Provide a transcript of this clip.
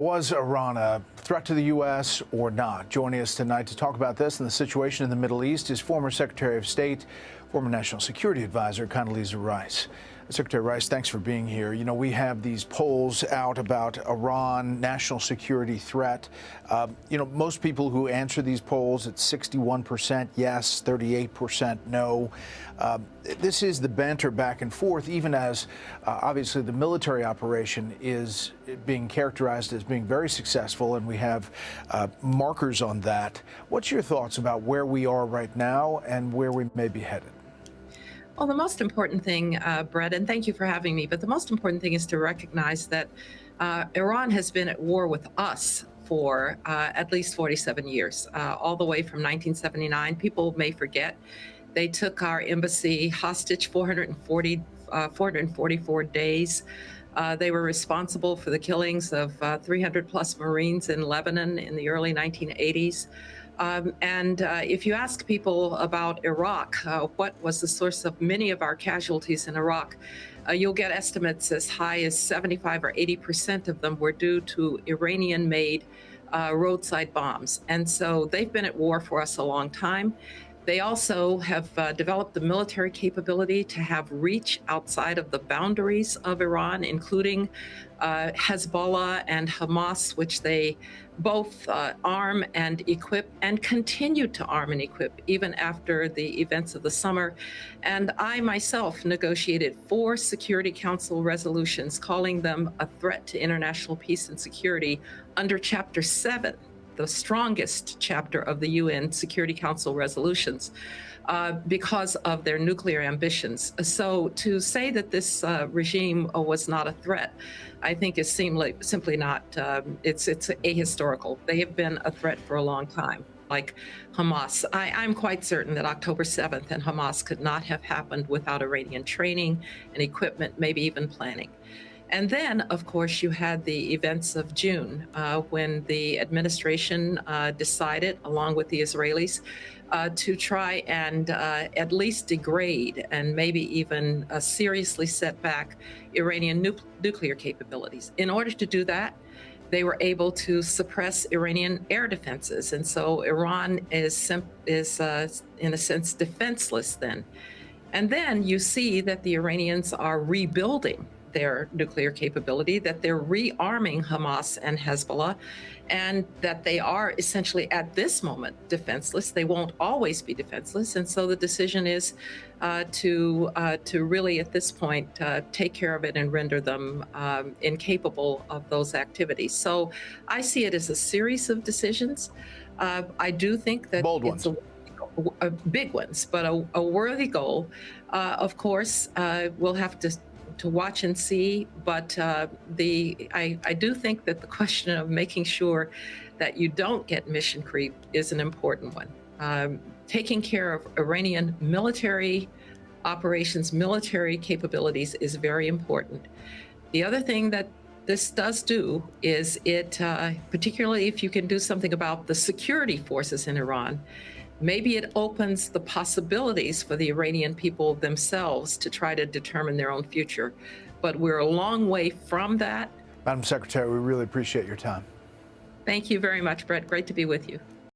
Was Iran a threat to the U.S. or not? Joining us tonight to talk about this and the situation in the Middle East is former Secretary of State, former National Security Advisor Condoleezza Rice. Secretary Rice, thanks for being here. You know, we have these polls out about Iran, national security threat. Most people who answer these polls, it's 61% yes, 38% no. This is the banter back and forth, even as obviously the military operation is being characterized as being very successful, and we have markers on that. What's your thoughts about where we are right now and where we may be headed? Well, the most important thing, Brett, and thank you for having me, but the most important thing is to recognize that Iran has been at war with us for at least 47 years, all the way from 1979. People may forget. They took our embassy hostage 444 days. They were responsible for the killings of 300 plus Marines in Lebanon in the early 1980s. If you ask people about Iraq, what was the source of many of our casualties in Iraq, you'll get estimates as high as 75 or 80% of them were due to Iranian-made roadside bombs. And so they've been at war for us a long time. They also have developed the military capability to have reach outside of the boundaries of Iran, including Hezbollah and Hamas, which they both arm and equip and continue to arm and equip even after the events of the summer. And I myself negotiated 4 Security Council resolutions calling them a threat to international peace and security under Chapter 7. The strongest chapter of the UN Security Council resolutions because of their nuclear ambitions. So to say that this regime was not a threat, I think is simply not, it's ahistorical. They have been a threat for a long time, like Hamas. I'm quite certain that October 7th and Hamas could not have happened without Iranian training and equipment, maybe even planning. And then, of course, you had the events of June when the administration decided, along with the Israelis, to try and at least degrade and maybe even seriously set back Iranian nuclear capabilities. In order to do that, they were able to suppress Iranian air defenses. And so Iran is in a sense, defenseless then. And then you see that the Iranians are rebuilding their nuclear capability, that they're rearming Hamas and Hezbollah, and that they are essentially at this moment defenseless. They won't always be defenseless. And so the decision is to really at this point take care of it and render them incapable of those activities. So I see it as a series of decisions. I do think that bold it's ones. Big ones, but a worthy goal. Of course, we'll have to watch and see, but I do think that the question of making sure that you don't get mission creep is an important one. Taking care of Iranian military operations, military capabilities is very important. The other thing that this does do is it, particularly if you can do something about the security forces in Iran, maybe it opens the possibilities for the Iranian people themselves to try to determine their own future. But we're a long way from that. Madam Secretary, we really appreciate your time. Thank you very much, Brett. Great to be with you.